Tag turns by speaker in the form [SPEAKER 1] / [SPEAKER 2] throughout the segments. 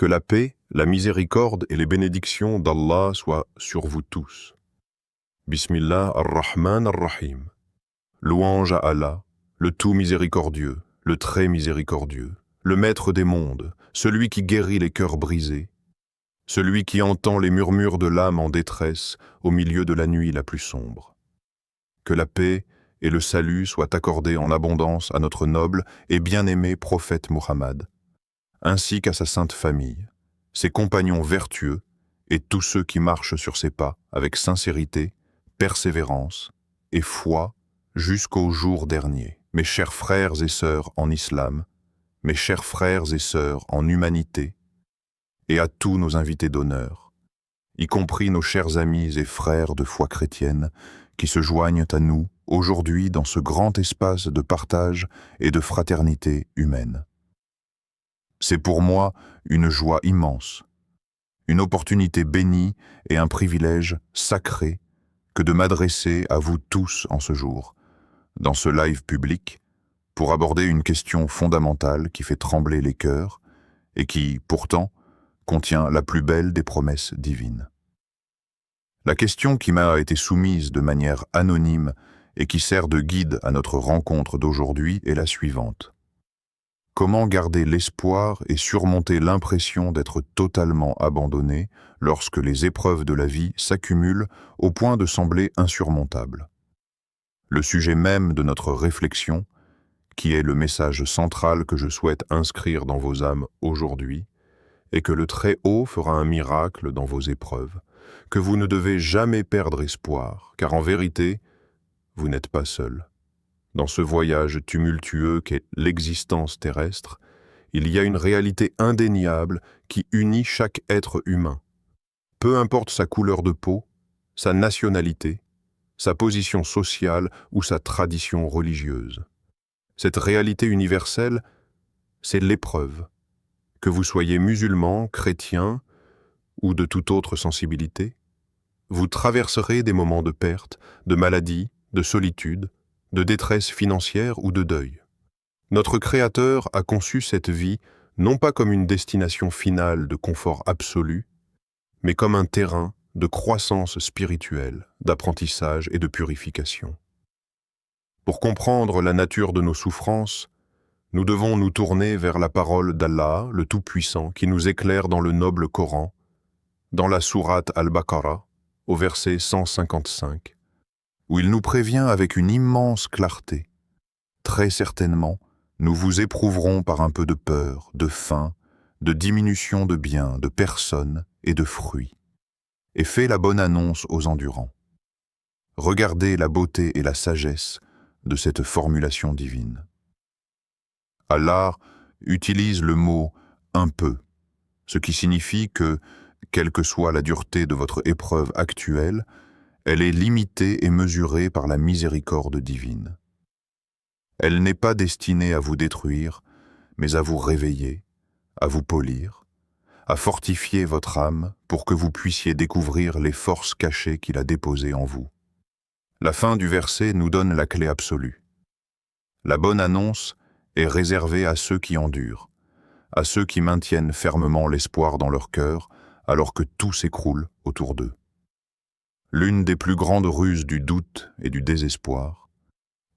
[SPEAKER 1] Que la paix, la miséricorde et les bénédictions d'Allah soient sur vous tous. Bismillah ar-Rahman ar-Rahim. Louange à Allah, le tout miséricordieux, le très miséricordieux, le maître des mondes, celui qui guérit les cœurs brisés, celui qui entend les murmures de l'âme en détresse au milieu de la nuit la plus sombre. Que la paix et le salut soient accordés en abondance à notre noble et bien-aimé prophète Muhammad, ainsi qu'à sa sainte famille, ses compagnons vertueux et tous ceux qui marchent sur ses pas avec sincérité, persévérance et foi jusqu'au jour dernier. Mes chers frères et sœurs en islam, mes chers frères et sœurs en humanité, et à tous nos invités d'honneur, y compris nos chers amis et frères de foi chrétienne qui se joignent à nous aujourd'hui dans ce grand espace de partage et de fraternité humaine. C'est pour moi une joie immense, une opportunité bénie et un privilège sacré que de m'adresser à vous tous en ce jour, dans ce live public, pour aborder une question fondamentale qui fait trembler les cœurs et qui, pourtant, contient la plus belle des promesses divines. La question qui m'a été soumise de manière anonyme et qui sert de guide à notre rencontre d'aujourd'hui est la suivante. Comment garder l'espoir et surmonter l'impression d'être totalement abandonné lorsque les épreuves de la vie s'accumulent au point de sembler insurmontables? Le sujet même de notre réflexion, qui est le message central que je souhaite inscrire dans vos âmes aujourd'hui, est que le Très-Haut fera un miracle dans vos épreuves, que vous ne devez jamais perdre espoir, car en vérité, vous n'êtes pas seul. Dans ce voyage tumultueux qu'est l'existence terrestre, il y a une réalité indéniable qui unit chaque être humain. Peu importe sa couleur de peau, sa nationalité, sa position sociale ou sa tradition religieuse. Cette réalité universelle, c'est l'épreuve. Que vous soyez musulman, chrétien ou de toute autre sensibilité, vous traverserez des moments de perte, de maladie, de solitude, de détresse financière ou de deuil. Notre Créateur a conçu cette vie non pas comme une destination finale de confort absolu, mais comme un terrain de croissance spirituelle, d'apprentissage et de purification. Pour comprendre la nature de nos souffrances, nous devons nous tourner vers la parole d'Allah, le Tout-Puissant, qui nous éclaire dans le noble Coran, dans la sourate Al-Baqarah, au verset 155. Où il nous prévient avec une immense clarté. Très certainement, nous vous éprouverons par un peu de peur, de faim, de diminution de biens, de personnes et de fruits. Et fait la bonne annonce aux endurants. Regardez la beauté et la sagesse de cette formulation divine. Allah utilise le mot « un peu », ce qui signifie que, quelle que soit la dureté de votre épreuve actuelle, elle est limitée et mesurée par la miséricorde divine. Elle n'est pas destinée à vous détruire, mais à vous réveiller, à vous polir, à fortifier votre âme pour que vous puissiez découvrir les forces cachées qu'il a déposées en vous. La fin du verset nous donne la clé absolue. La bonne annonce est réservée à ceux qui endurent, à ceux qui maintiennent fermement l'espoir dans leur cœur alors que tout s'écroule autour d'eux. L'une des plus grandes ruses du doute et du désespoir,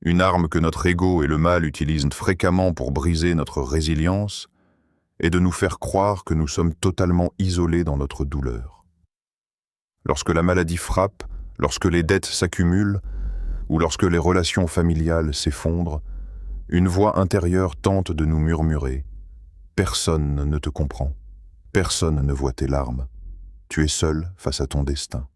[SPEAKER 1] une arme que notre ego et le mal utilisent fréquemment pour briser notre résilience, est de nous faire croire que nous sommes totalement isolés dans notre douleur. Lorsque la maladie frappe, lorsque les dettes s'accumulent, ou lorsque les relations familiales s'effondrent, une voix intérieure tente de nous murmurer « Personne ne te comprend, personne ne voit tes larmes, tu es seul face à ton destin ».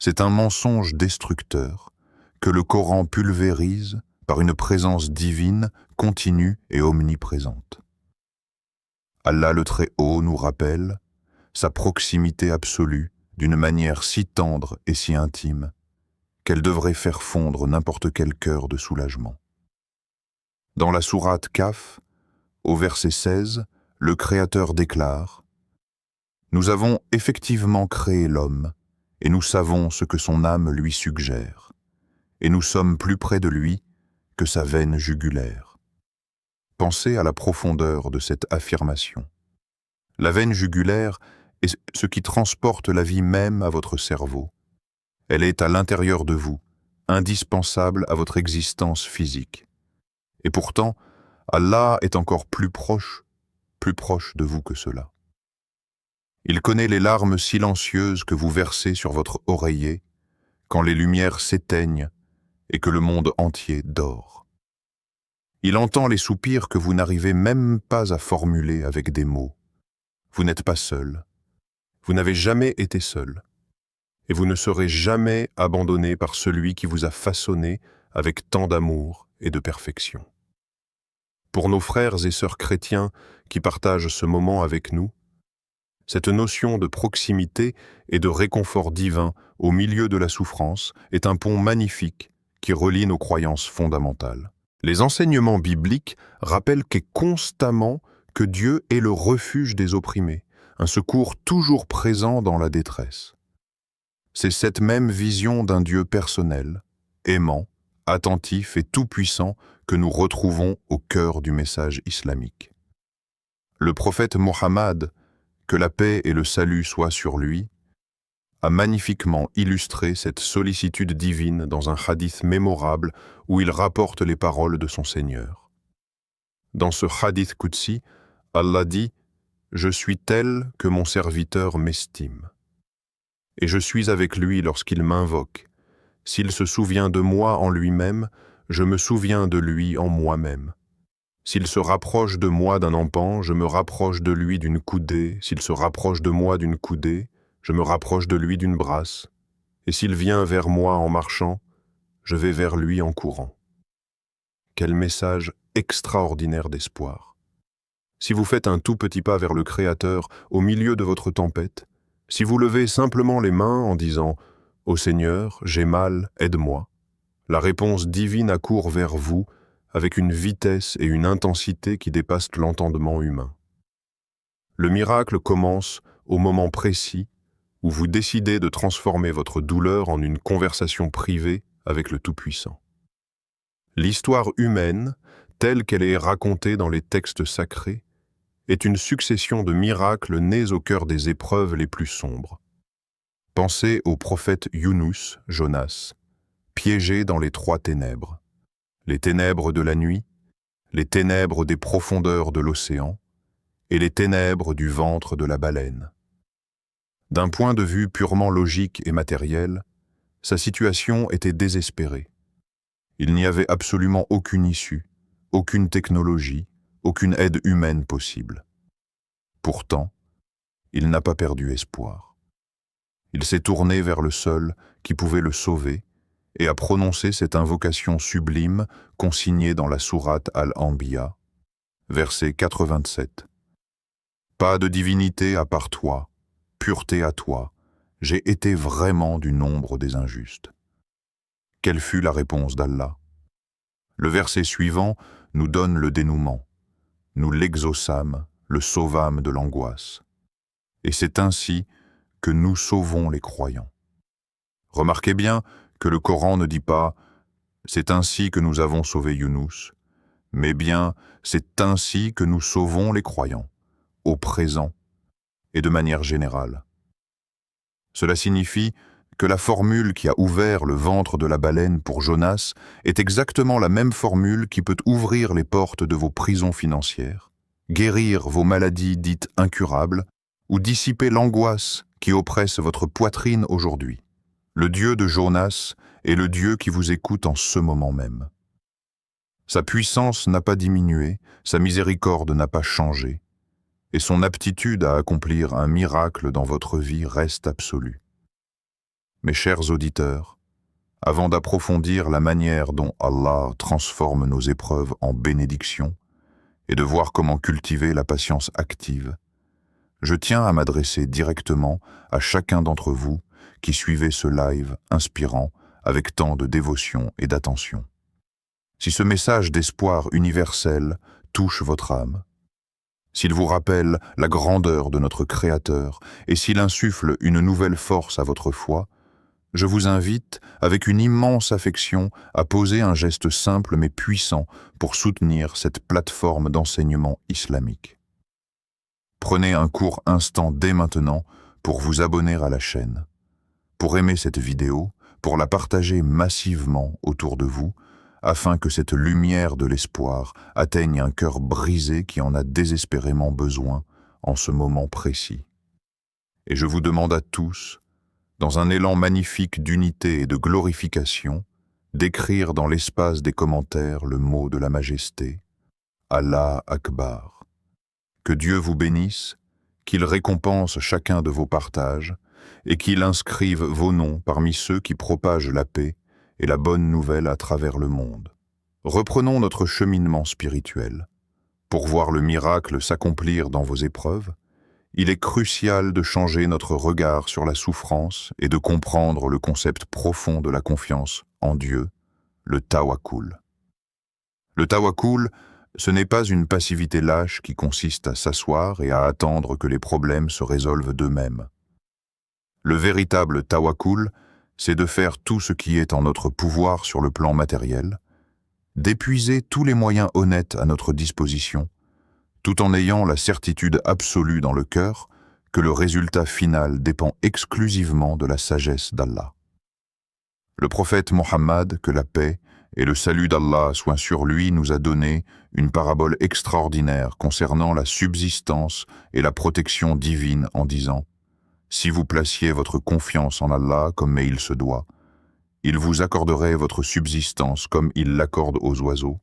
[SPEAKER 1] C'est un mensonge destructeur que le Coran pulvérise par une présence divine, continue et omniprésente. Allah le Très-Haut nous rappelle sa proximité absolue d'une manière si tendre et si intime qu'elle devrait faire fondre n'importe quel cœur de soulagement. Dans la sourate Kaf, au verset 16, le Créateur déclare « Nous avons effectivement créé l'homme, et nous savons ce que son âme lui suggère, et nous sommes plus près de lui que sa veine jugulaire. » Pensez à la profondeur de cette affirmation. La veine jugulaire est ce qui transporte la vie même à votre cerveau. Elle est à l'intérieur de vous, indispensable à votre existence physique. Et pourtant, Allah est encore plus proche de vous que cela. Il connaît les larmes silencieuses que vous versez sur votre oreiller quand les lumières s'éteignent et que le monde entier dort. Il entend les soupirs que vous n'arrivez même pas à formuler avec des mots. Vous n'êtes pas seul. Vous n'avez jamais été seul. Et vous ne serez jamais abandonné par celui qui vous a façonné avec tant d'amour et de perfection. Pour nos frères et sœurs chrétiens qui partagent ce moment avec nous, cette notion de proximité et de réconfort divin au milieu de la souffrance est un pont magnifique qui relie nos croyances fondamentales. Les enseignements bibliques rappellent constamment que Dieu est le refuge des opprimés, un secours toujours présent dans la détresse. C'est cette même vision d'un Dieu personnel, aimant, attentif et tout-puissant que nous retrouvons au cœur du message islamique. Le prophète Mohammed, que la paix et le salut soient sur lui, a magnifiquement illustré cette sollicitude divine dans un hadith mémorable où il rapporte les paroles de son Seigneur. Dans ce hadith qudsi, Allah dit « Je suis tel que mon serviteur m'estime. Et je suis avec lui lorsqu'il m'invoque. S'il se souvient de moi en lui-même, je me souviens de lui en moi-même. S'il se rapproche de moi d'un empan, je me rapproche de lui d'une coudée. S'il se rapproche de moi d'une coudée, je me rapproche de lui d'une brasse. Et s'il vient vers moi en marchant, je vais vers lui en courant. » Quel message extraordinaire d'espoir. Si vous faites un tout petit pas vers le Créateur au milieu de votre tempête, si vous levez simplement les mains en disant « Ô Seigneur, j'ai mal, aide-moi », la réponse divine accourt vers vous avec une vitesse et une intensité qui dépassent l'entendement humain. Le miracle commence au moment précis où vous décidez de transformer votre douleur en une conversation privée avec le Tout-Puissant. L'histoire humaine, telle qu'elle est racontée dans les textes sacrés, est une succession de miracles nés au cœur des épreuves les plus sombres. Pensez au prophète Younous, Jonas, piégé dans les 3 ténèbres. Les ténèbres de la nuit, les ténèbres des profondeurs de l'océan et les ténèbres du ventre de la baleine. D'un point de vue purement logique et matériel, sa situation était désespérée. Il n'y avait absolument aucune issue, aucune technologie, aucune aide humaine possible. Pourtant, il n'a pas perdu espoir. Il s'est tourné vers le seul qui pouvait le sauver et a prononcé cette invocation sublime consignée dans la sourate Al-Anbiya, verset 87. « Pas de divinité à part toi, pureté à toi, j'ai été vraiment du nombre des injustes. » Quelle fut la réponse d'Allah? Le verset suivant nous donne le dénouement. Nous l'exaucâmes, le sauvâmes de l'angoisse. Et c'est ainsi que nous sauvons les croyants. Remarquez bien que le Coran ne dit pas « c'est ainsi que nous avons sauvé Younous », mais bien « c'est ainsi que nous sauvons les croyants », au présent et de manière générale. Cela signifie que la formule qui a ouvert le ventre de la baleine pour Jonas est exactement la même formule qui peut ouvrir les portes de vos prisons financières, guérir vos maladies dites incurables ou dissiper l'angoisse qui oppresse votre poitrine aujourd'hui. Le Dieu de Jonas est le Dieu qui vous écoute en ce moment même. Sa puissance n'a pas diminué, sa miséricorde n'a pas changé, et son aptitude à accomplir un miracle dans votre vie reste absolue. Mes chers auditeurs, avant d'approfondir la manière dont Allah transforme nos épreuves en bénédictions et de voir comment cultiver la patience active, je tiens à m'adresser directement à chacun d'entre vous qui suivez ce live inspirant avec tant de dévotion et d'attention. Si ce message d'espoir universel touche votre âme, s'il vous rappelle la grandeur de notre Créateur et s'il insuffle une nouvelle force à votre foi, je vous invite, avec une immense affection, à poser un geste simple mais puissant pour soutenir cette plateforme d'enseignement islamique.
[SPEAKER 2] Prenez un court instant dès maintenant pour vous abonner à la chaîne, pour aimer cette vidéo, pour la partager massivement autour de vous, afin que cette lumière de l'espoir atteigne un cœur brisé qui en a désespérément besoin en ce moment précis. Et je vous demande à tous, dans un élan magnifique d'unité et de glorification, d'écrire dans l'espace des commentaires le mot de la majesté, Allah Akbar. Que Dieu vous bénisse, qu'il récompense chacun de vos partages et qu'il inscrive vos noms parmi ceux qui propagent la paix et la bonne nouvelle à travers le monde. Reprenons notre cheminement spirituel. Pour voir le miracle s'accomplir dans vos épreuves, il est crucial de changer notre regard sur la souffrance et de comprendre le concept profond de la confiance en Dieu, le tawakkul. Le tawakkul, ce n'est pas une passivité lâche qui consiste à s'asseoir et à attendre que les problèmes se résolvent d'eux-mêmes. Le véritable tawakkul, c'est de faire tout ce qui est en notre pouvoir sur le plan matériel, d'épuiser tous les moyens honnêtes à notre disposition, tout en ayant la certitude absolue dans le cœur que le résultat final dépend exclusivement de la sagesse d'Allah. Le prophète Mohammed, que la paix et le salut d'Allah soit sur lui, nous a donné une parabole extraordinaire concernant la subsistance et la protection divine en disant « Si vous placiez votre confiance en Allah comme il se doit, il vous accorderait votre subsistance comme il l'accorde aux oiseaux.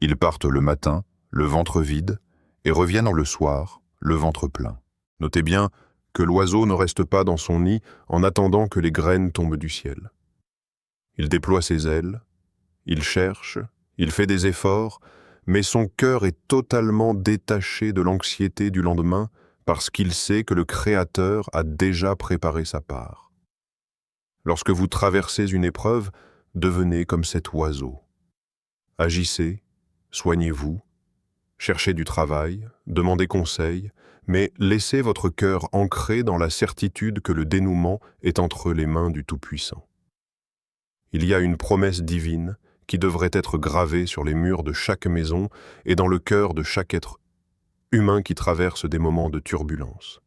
[SPEAKER 2] Ils partent le matin, le ventre vide, et reviennent le soir, le ventre plein. » Notez bien que l'oiseau ne reste pas dans son nid en attendant que les graines tombent du ciel. Il déploie ses ailes, il cherche, il fait des efforts, mais son cœur est totalement détaché de l'anxiété du lendemain parce qu'il sait que le Créateur a déjà préparé sa part. Lorsque vous traversez une épreuve, devenez comme cet oiseau. Agissez, soignez-vous, cherchez du travail, demandez conseil, mais laissez votre cœur ancré dans la certitude que le dénouement est entre les mains du Tout-Puissant. Il y a une promesse divine qui devrait être gravée sur les murs de chaque maison et dans le cœur de chaque être humain qui traverse des moments de turbulence.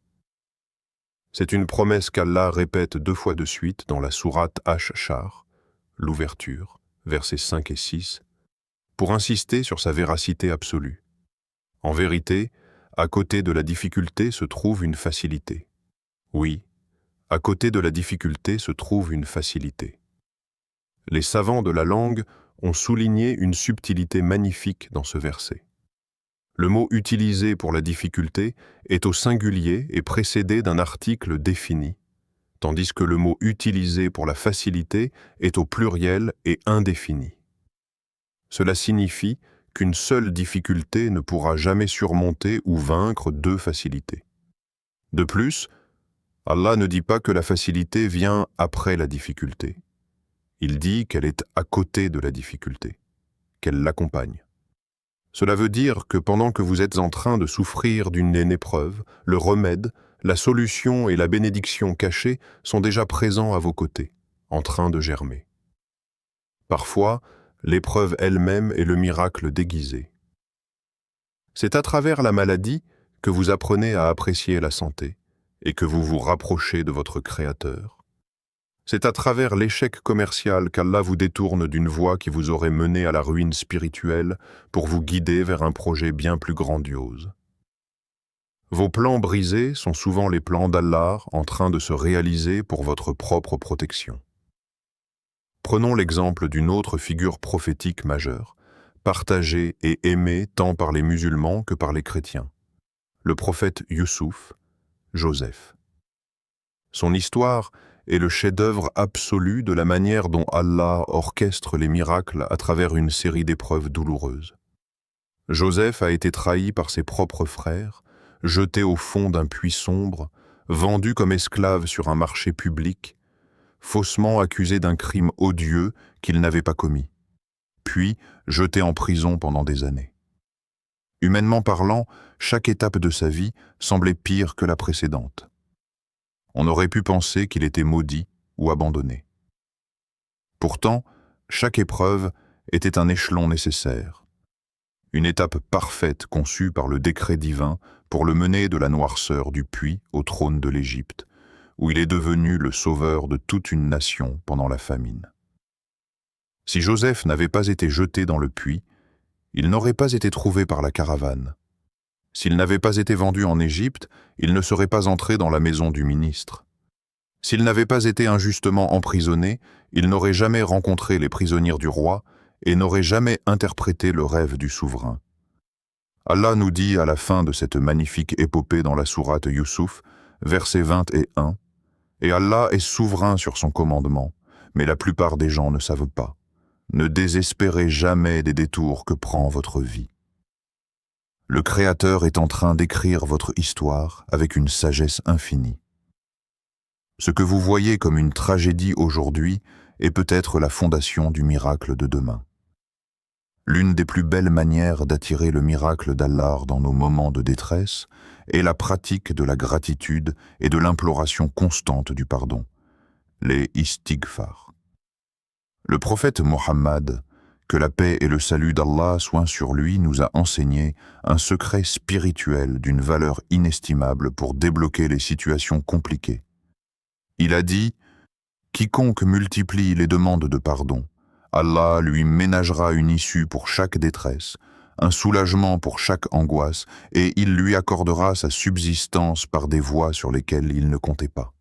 [SPEAKER 2] C'est une promesse qu'Allah répète 2 fois de suite dans la sourate Ash-Shar, l'ouverture, versets 5 et 6, pour insister sur sa véracité absolue. En vérité, à côté de la difficulté se trouve une facilité. Oui, à côté de la difficulté se trouve une facilité. Les savants de la langue ont souligné une subtilité magnifique dans ce verset. Le mot utilisé pour la difficulté est au singulier et précédé d'un article défini, tandis que le mot utilisé pour la facilité est au pluriel et indéfini. Cela signifie qu'une seule difficulté ne pourra jamais surmonter ou vaincre 2 facilités. De plus, Allah ne dit pas que la facilité vient après la difficulté. Il dit qu'elle est à côté de la difficulté, qu'elle l'accompagne. Cela veut dire que pendant que vous êtes en train de souffrir d'une épreuve, le remède, la solution et la bénédiction cachée sont déjà présents à vos côtés, en train de germer. Parfois, l'épreuve elle-même est le miracle déguisé. C'est à travers la maladie que vous apprenez à apprécier la santé et que vous vous rapprochez de votre Créateur. C'est à travers l'échec commercial qu'Allah vous détourne d'une voie qui vous aurait mené à la ruine spirituelle pour vous guider vers un projet bien plus grandiose. Vos plans brisés sont souvent les plans d'Allah en train de se réaliser pour votre propre protection. Prenons l'exemple d'une autre figure prophétique majeure, partagée et aimée tant par les musulmans que par les chrétiens, le prophète Youssouf, Joseph. Son histoire est le chef-d'œuvre absolu de la manière dont Allah orchestre les miracles à travers une série d'épreuves douloureuses. Joseph a été trahi par ses propres frères, jeté au fond d'un puits sombre, vendu comme esclave sur un marché public, faussement accusé d'un crime odieux qu'il n'avait pas commis, puis jeté en prison pendant des années. Humainement parlant, chaque étape de sa vie semblait pire que la précédente. On aurait pu penser qu'il était maudit ou abandonné. Pourtant, chaque épreuve était un échelon nécessaire, une étape parfaite conçue par le décret divin pour le mener de la noirceur du puits au trône de l'Égypte, où il est devenu le sauveur de toute une nation pendant la famine. Si Joseph n'avait pas été jeté dans le puits, il n'aurait pas été trouvé par la caravane. S'il n'avait pas été vendu en Égypte, il ne serait pas entré dans la maison du ministre. S'il n'avait pas été injustement emprisonné, il n'aurait jamais rencontré les prisonniers du roi et n'aurait jamais interprété le rêve du souverain. Allah nous dit à la fin de cette magnifique épopée dans la sourate Youssouf, verset 21, « Et Allah est souverain sur son commandement, mais la plupart des gens ne savent pas. Ne désespérez jamais des détours que prend votre vie. » Le Créateur est en train d'écrire votre histoire avec une sagesse infinie. Ce que vous voyez comme une tragédie aujourd'hui est peut-être la fondation du miracle de demain. L'une des plus belles manières d'attirer le miracle d'Allah dans nos moments de détresse est la pratique de la gratitude et de l'imploration constante du pardon, les istighfar. Le prophète Mohammed, que la paix et le salut d'Allah soient sur lui, nous a enseigné un secret spirituel d'une valeur inestimable pour débloquer les situations compliquées. Il a dit « Quiconque multiplie les demandes de pardon, Allah lui ménagera une issue pour chaque détresse, un soulagement pour chaque angoisse, et il lui accordera sa subsistance par des voies sur lesquelles il ne comptait pas. »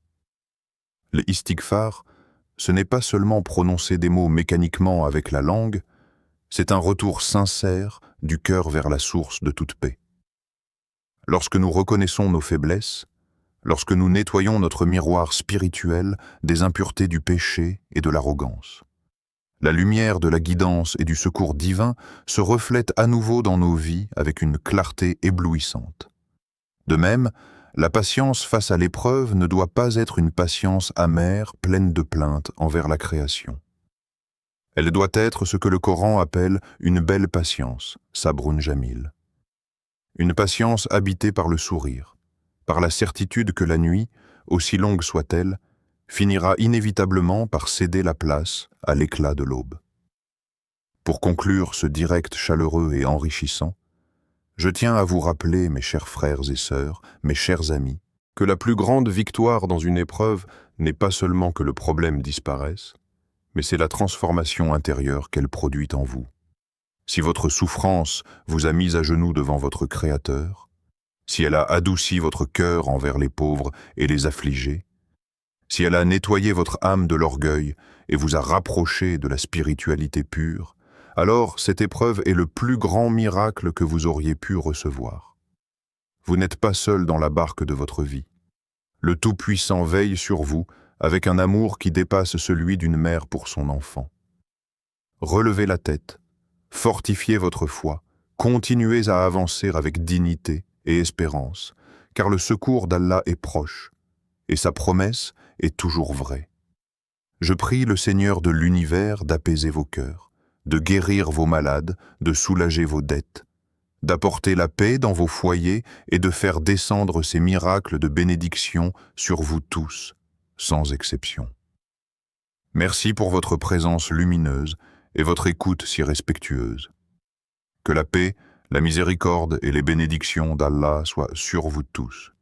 [SPEAKER 2] Le istighfar, ce n'est pas seulement prononcer des mots mécaniquement avec la langue, c'est un retour sincère du cœur vers la source de toute paix. Lorsque nous reconnaissons nos faiblesses, lorsque nous nettoyons notre miroir spirituel des impuretés du péché et de l'arrogance, la lumière de la guidance et du secours divin se reflète à nouveau dans nos vies avec une clarté éblouissante. De même, la patience face à l'épreuve ne doit pas être une patience amère, pleine de plaintes envers la création. Elle doit être ce que le Coran appelle une belle patience, sabrun jamil. Une patience habitée par le sourire, par la certitude que la nuit, aussi longue soit-elle, finira inévitablement par céder la place à l'éclat de l'aube. Pour conclure ce direct chaleureux et enrichissant, je tiens à vous rappeler, mes chers frères et sœurs, mes chers amis, que la plus grande victoire dans une épreuve n'est pas seulement que le problème disparaisse, mais c'est la transformation intérieure qu'elle produit en vous. Si votre souffrance vous a mis à genoux devant votre Créateur, si elle a adouci votre cœur envers les pauvres et les affligés, si elle a nettoyé votre âme de l'orgueil et vous a rapproché de la spiritualité pure, alors cette épreuve est le plus grand miracle que vous auriez pu recevoir. Vous n'êtes pas seul dans la barque de votre vie. Le Tout-Puissant veille sur vous avec un amour qui dépasse celui d'une mère pour son enfant. Relevez la tête, fortifiez votre foi, continuez à avancer avec dignité et espérance, car le secours d'Allah est proche, et sa promesse est toujours vraie. Je prie le Seigneur de l'univers d'apaiser vos cœurs, de guérir vos malades, de soulager vos dettes, d'apporter la paix dans vos foyers et de faire descendre ses miracles de bénédiction sur vous tous, sans exception. Merci pour votre présence lumineuse et votre écoute si respectueuse. Que la paix, la miséricorde et les bénédictions d'Allah soient sur vous tous.